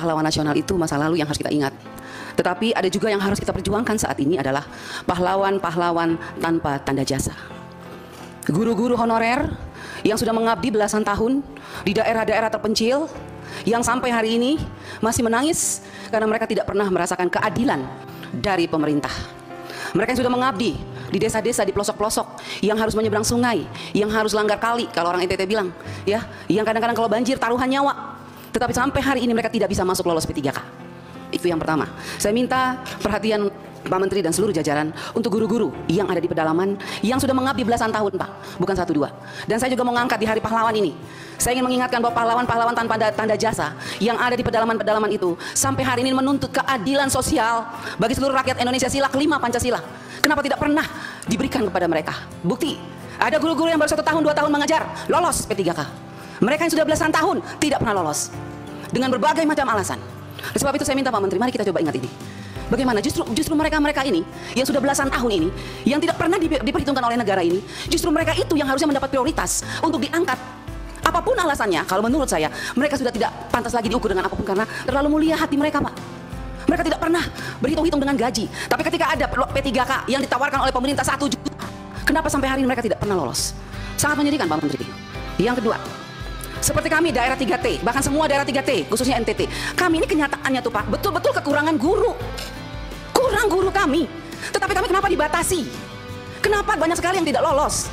pahlawan nasional itu masa lalu yang harus kita ingat. Tetapi ada juga yang harus kita perjuangkan saat ini adalah pahlawan-pahlawan tanpa tanda jasa. Guru-guru honorer yang sudah mengabdi belasan tahun di daerah-daerah terpencil, yang sampai hari ini masih menangis karena mereka tidak pernah merasakan keadilan dari pemerintah. Mereka yang sudah mengabdi di desa-desa, di pelosok-pelosok, yang harus menyeberang sungai, yang harus langgar kali, kalau orang NTT bilang, ya, yang kadang-kadang kalau banjir taruhan nyawa. Tetapi sampai hari ini mereka tidak bisa masuk lolos P3K. Itu yang pertama. Saya minta perhatian Pak Menteri dan seluruh jajaran untuk guru-guru yang ada di pedalaman, yang sudah mengabdi belasan tahun, Pak, bukan 1-2. Dan saya juga mengangkat di Hari Pahlawan ini, saya ingin mengingatkan bahwa pahlawan-pahlawan tanpa tanda jasa yang ada di pedalaman-pedalaman itu sampai hari ini menuntut keadilan sosial bagi seluruh rakyat Indonesia. Sila kelima Pancasila, kenapa tidak pernah diberikan kepada mereka? Bukti, ada guru-guru yang baru 1 tahun 2 tahun mengajar lolos P3K. Mereka yang sudah belasan tahun tidak pernah lolos dengan berbagai macam alasan. Oleh sebab itu saya minta Pak Menteri, mari kita coba ingat ini. Bagaimana justru mereka ini yang sudah belasan tahun ini, yang tidak pernah diperhitungkan oleh negara ini, justru mereka itu yang harusnya mendapat prioritas untuk diangkat. Apapun alasannya, kalau menurut saya mereka sudah tidak pantas lagi diukur dengan apapun karena terlalu mulia hati mereka, Pak. Mereka tidak pernah berhitung-hitung dengan gaji. Tapi ketika ada P3K yang ditawarkan oleh pemerintah 1 juta, kenapa sampai hari ini mereka tidak pernah lolos? Sangat menyedihkan, Pak Menteri. Yang kedua, seperti kami daerah 3T, bahkan semua daerah 3T, khususnya NTT, kami ini kenyataannya tuh Pak, betul-betul kekurangan guru. Kurang guru kami. Tetapi kami kenapa dibatasi? Kenapa banyak sekali yang tidak lolos?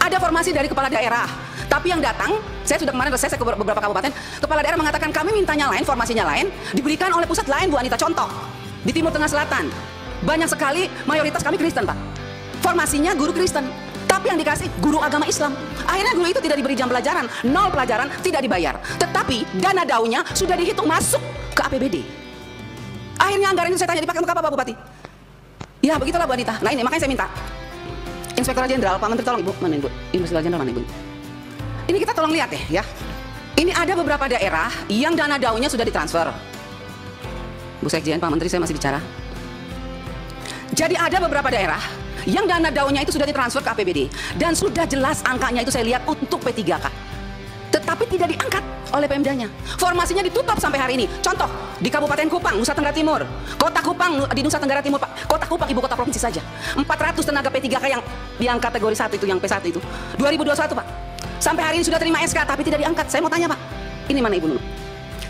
Ada formasi dari kepala daerah, tapi yang datang, saya sudah kemarin reses ke beberapa kabupaten, kepala daerah mengatakan kami mintanya lain, formasinya lain, diberikan oleh pusat lain, Bu Anita. Contoh, di Timur Tengah Selatan, banyak sekali mayoritas kami Kristen, Pak. Formasinya guru Kristen, tapi yang dikasih guru agama Islam. Akhirnya guru itu tidak diberi jam pelajaran, 0 pelajaran, tidak dibayar. Tetapi dana daunya sudah dihitung masuk ke APBD. Akhirnya anggaran itu saya tanya, dipakai untuk apa Pak Bupati? Ya begitulah Bu Anita. Nah ini makanya saya minta Inspektur Jenderal, Pak Menteri tolong Ibu, mana Ibu? Inspektur Jenderal mana Ibu? Ini kita tolong lihat ya. Ini ada beberapa daerah yang dana daunya sudah ditransfer. Bu Sekjen, Pak Menteri, saya masih bicara. Jadi ada beberapa daerah yang dana daunya itu sudah ditransfer ke APBD dan sudah jelas angkanya itu saya lihat untuk P3K. Tetapi tidak diangkat oleh Pemdanya. Formasinya ditutup sampai hari ini. Contoh, di Kabupaten Kupang, Nusa Tenggara Timur. Kota Kupang di Nusa Tenggara Timur, Pak. Kota Kupang, ibu kota provinsi saja. 400 tenaga P3K yang kategori 1 itu, yang P1 itu. 2021, Pak. Sampai hari ini sudah terima SK, tapi tidak diangkat. Saya mau tanya, Pak. Ini mana Ibu Nunu?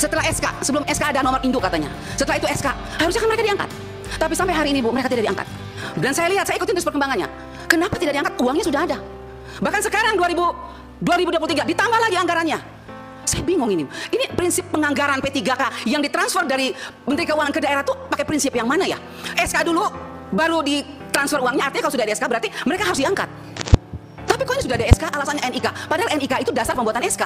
Setelah SK, sebelum SK ada nomor induk katanya. Setelah itu SK, harusnya kan mereka diangkat. Tapi sampai hari ini, Bu, mereka tidak diangkat. Dan saya lihat, saya ikutin terus perkembangannya. Kenapa tidak diangkat? Uangnya sudah ada. Bahkan sekarang 2023 ditambah lagi anggarannya. Saya bingung ini. Ini prinsip penganggaran P3K yang ditransfer dari Menteri Keuangan ke daerah tuh pakai prinsip yang mana ya? SK dulu, baru ditransfer uangnya. Artinya kalau sudah ada SK berarti mereka harus diangkat. Tapi kok ini sudah ada SK, alasannya NIK. Padahal NIK itu dasar pembuatan SK.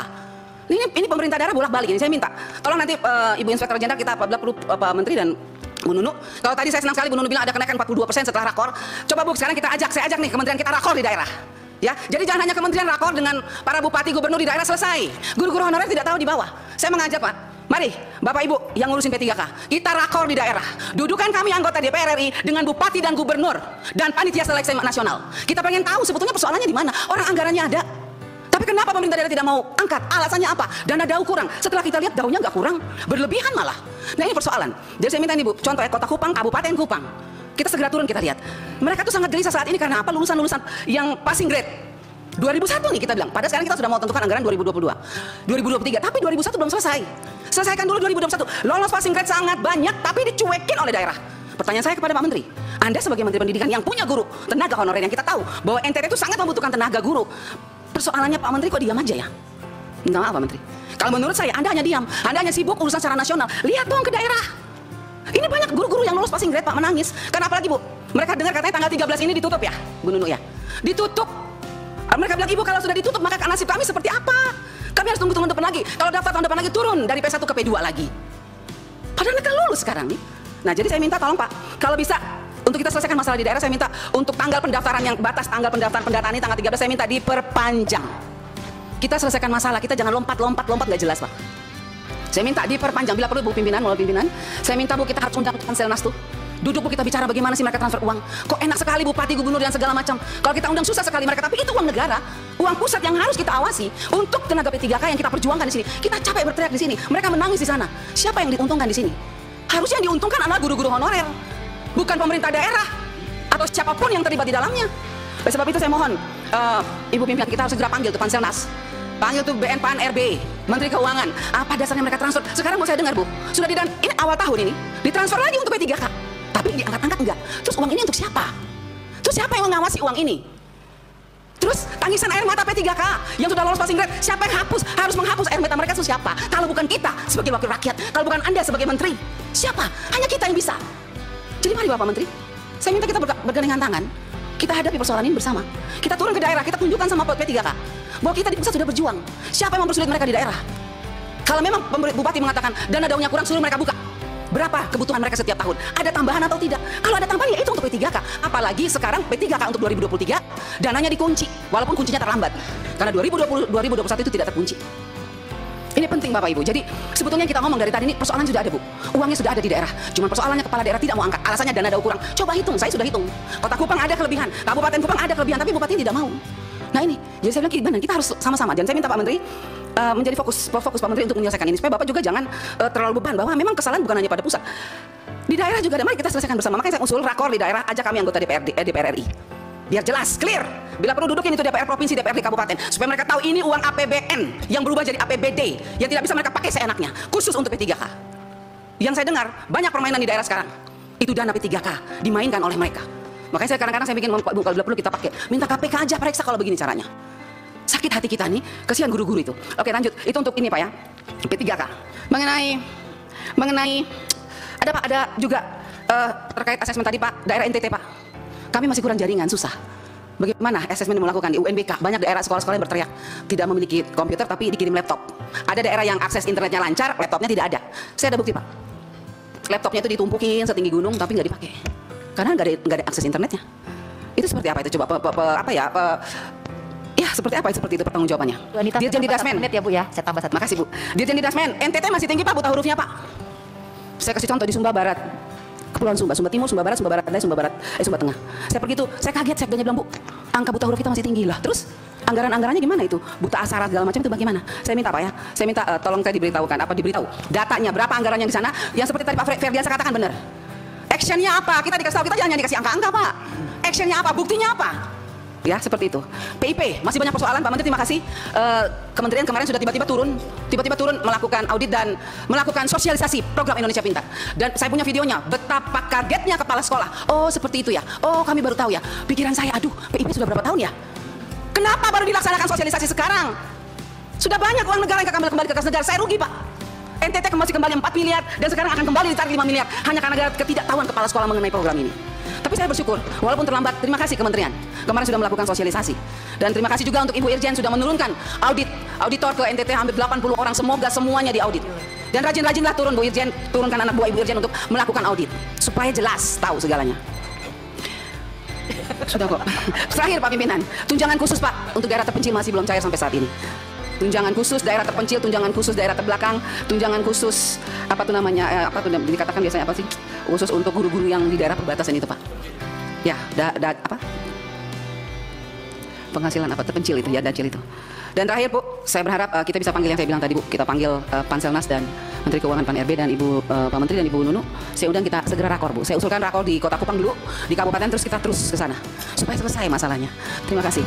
Ini pemerintah daerah bolak-balik ini. Saya minta, tolong nanti Ibu Inspektur Jenderal kita apabila perlu Pak Menteri dan Bu Nunu. Kalau tadi saya senang sekali Bu Nunu bilang ada kenaikan 42% setelah rakor. Coba Bu, sekarang saya ajak nih kementerian kita rakor di daerah. Ya, jadi jangan hanya kementerian rakor dengan para bupati gubernur di daerah selesai. Guru-guru honorer tidak tahu di bawah. Saya mengajak Pak, mari Bapak Ibu yang ngurusin P3K, kita rakor di daerah. Dudukan kami anggota DPR RI dengan bupati dan gubernur dan panitia seleksi nasional. Kita pengen tahu sebetulnya persoalannya di mana. Orang anggarannya ada. Tapi kenapa pemerintah daerah tidak mau angkat? Alasannya apa? Dana dau kurang. Setelah kita lihat daunya nggak kurang, berlebihan malah. Nah ini persoalan. Jadi saya minta nih Bu, contoh ya Kota Kupang, Kabupaten Kupang. Kita segera turun kita lihat. Mereka tuh sangat gelisah saat ini karena apa? Lulusan-lulusan yang passing grade 2001 nih kita bilang. Padahal sekarang kita sudah mau tentukan anggaran 2022, 2023. Tapi 2001 belum selesai. Selesaikan dulu 2021. Lolos passing grade sangat banyak, tapi dicuekin oleh daerah. Pertanyaan saya kepada Pak Menteri, Anda sebagai Menteri Pendidikan yang punya guru, tenaga honorer yang kita tahu bahwa NTT itu sangat membutuhkan tenaga guru. Persoalannya Pak Menteri kok diam aja ya? Minta maaf Pak Menteri. Kalau menurut saya Anda hanya diam, Anda hanya sibuk urusan secara nasional. Lihat dong ke daerah. Ini banyak guru-guru yang lulus passing grade Pak menangis. Karena apalagi Bu, mereka dengar katanya tanggal 13 ini ditutup ya, Bu Nunu ya. Ditutup. Mereka bilang Ibu kalau sudah ditutup maka nasib kami seperti apa? Kami harus tunggu tahun depan lagi. Kalau daftar tahun depan lagi turun dari P1 ke P2 lagi. Padahal mereka lulus sekarang nih. Nah jadi saya minta tolong Pak, kalau bisa untuk kita selesaikan masalah di daerah, saya minta untuk tanggal pendaftaran yang batas tanggal pendaftaran pendataan ini tanggal 13 saya minta diperpanjang. Kita selesaikan masalah, kita jangan lompat nggak jelas Pak. Saya minta diperpanjang, bila perlu Bu pimpinan, saya minta Bu kita harus undang Panselnas tuh. Duduk Bu, kita bicara bagaimana sih mereka transfer uang. Kok enak sekali bupati, gubernur dan segala macam. Kalau kita undang susah sekali mereka, tapi itu uang negara, uang pusat yang harus kita awasi untuk tenaga P3K yang kita perjuangkan di sini. Kita capek berteriak di sini, mereka menangis di sana. Siapa yang diuntungkan di sini? Harusnya yang diuntungkan adalah guru-guru honorer, bukan pemerintah daerah atau siapapun yang terlibat di dalamnya. Oleh sebab itu saya mohon Ibu pimpinan, kita harus segera panggil tuh Panselnas, panggil tuh BN PAN RB, Menteri Keuangan. Apa dasarnya mereka transfer? Sekarang mau saya dengar Bu, sudah ini awal tahun ini ditransfer lagi untuk P3K, tapi diangkat-angkat enggak. Terus uang ini untuk siapa? Terus siapa yang mengawasi uang ini? Terus tangisan air mata P3K yang sudah lolos passing grade, siapa yang harus menghapus air mata mereka itu siapa? Kalau bukan kita sebagai wakil rakyat, kalau bukan Anda sebagai menteri, siapa? Hanya kita yang bisa. Jadi mari Bapak Menteri, saya minta kita bergandengan tangan, kita hadapi persoalan ini bersama. Kita turun ke daerah, kita tunjukkan sama P3K bahwa kita di pusat sudah berjuang. Siapa yang mempersulit mereka di daerah? Kalau memang bupati mengatakan dana daunnya kurang, suruh mereka buka. Berapa kebutuhan mereka setiap tahun? Ada tambahan atau tidak? Kalau ada tambahan ya itu untuk P3K. Apalagi sekarang P3K untuk 2023 dananya dikunci, walaupun kuncinya terlambat. Karena 2021 itu tidak terkunci. Ini penting Bapak Ibu. Jadi sebetulnya kita ngomong dari tadi ini persoalan sudah ada Bu. Uangnya sudah ada di daerah. Cuman persoalannya kepala daerah tidak mau angkat. Alasannya dana daun kurang. Coba hitung, saya sudah hitung. Kota Kupang ada kelebihan, Kabupaten Kupang ada kelebihan, tapi bupati tidak mau. Nah ini, jadi saya bilang gimana? Kita harus sama-sama. Dan saya minta Pak Menteri menjadi fokus Pak Menteri untuk menyelesaikan ini supaya Bapak juga jangan terlalu beban bahwa memang kesalahan bukan hanya pada pusat. Di daerah juga ada, mari kita selesaikan bersama. Makanya saya usul rakor di daerah, ajak kami anggota DPR RI. Biar jelas, clear. Bila perlu dudukin itu DPR provinsi, DPRD kabupaten, supaya mereka tahu ini uang APBN yang berubah jadi APBD yang tidak bisa mereka pakai seenaknya, khusus untuk P3K. Yang saya dengar banyak permainan di daerah sekarang. Itu dana P3K dimainkan oleh mereka. Makanya saya kadang-kadang saya bikin kalau perlu kita pakai, minta KPK aja periksa kalau begini caranya. Sakit hati kita nih, kasihan guru-guru itu. Oke lanjut, itu untuk ini Pak ya, P3K. Mengenai ada juga terkait asesmen tadi Pak, daerah NTT Pak. Kami masih kurang jaringan, susah. Bagaimana asesmen melakukan di UNBK? Banyak daerah sekolah-sekolah yang berteriak tidak memiliki komputer tapi dikirim laptop. Ada daerah yang akses internetnya lancar, laptopnya tidak ada. Saya ada bukti Pak. Laptopnya itu ditumpukin setinggi gunung tapi nggak dipakai. Karena nggak ada akses internetnya. Itu seperti apa itu coba? Ya seperti apa? Seperti itu pertanggungjawabannya. Dirjen Didasmen. Ya Bu ya, saya tambah 1. Makasih Bu. Dirjen Didasmen, NTT masih tinggi Pak buta hurufnya Pak. Saya kasih contoh di Sumba Barat. Kepulauan Sumba, Sumba Timur, Sumba Barat, Sumba Barat Daya, Sumba Tengah. Saya pergi itu, saya kaget, sekdanya bilang Bu, angka buta huruf kita masih tinggi lah. Terus anggaran-anggarannya gimana itu? Buta aksara segala macam itu bagaimana? Saya minta Pak ya, saya minta tolong saya diberitahukan, diberitahu datanya berapa anggarannya di sana? Yang seperti tadi Pak Ferdiansa katakan benar. Actionnya apa? Kita dikasih tahu, kita jangan dikasih angka-angka Pak. Actionnya apa? Buktinya apa? Ya seperti itu. PIP masih banyak persoalan Pak Menteri, terima kasih. Kementerian kemarin sudah tiba-tiba turun melakukan audit dan melakukan sosialisasi program Indonesia Pintar. Dan saya punya videonya, betapa kagetnya kepala sekolah. Oh seperti itu ya. Oh kami baru tahu ya. Pikiran saya, aduh PIP sudah berapa tahun ya? Kenapa baru dilaksanakan sosialisasi sekarang? Sudah banyak uang negara yang kembali ke kas negara. Saya rugi Pak. NTT masih kembali 4 miliar dan sekarang akan kembali ditarik 5 miliar hanya karena ketidaktahuan kepala sekolah mengenai program ini. Tapi saya bersyukur, walaupun terlambat, terima kasih Kementerian. Kemarin sudah melakukan sosialisasi. Dan terima kasih juga untuk Ibu Irjen sudah menurunkan auditor ke NTT hampir 80 orang, semoga semuanya diaudit. Dan rajin-rajinlah turun Bu Irjen, turunkan anak buah Ibu Irjen untuk melakukan audit. Supaya jelas, tahu segalanya. Sudah kok. Terakhir Pak Pimpinan, tunjangan khusus Pak, untuk daerah terpencil masih belum cair sampai saat ini. Tunjangan khusus daerah terpencil, tunjangan khusus daerah terbelakang, tunjangan khusus dikatakan biasanya apa sih? Khusus untuk guru-guru yang di daerah perbatasan itu Pak. Ya, penghasilan terpencil itu ya, dacil itu. Dan terakhir Bu, saya berharap kita bisa panggil yang saya bilang tadi Bu, kita panggil Panselnas dan Menteri Keuangan Pan RB dan Ibu Pak Menteri dan Ibu Nunu. Saya undang kita segera rakor Bu. Saya usulkan rakor di Kota Kupang dulu, di kabupaten terus kita terus ke sana supaya selesai masalahnya. Terima kasih.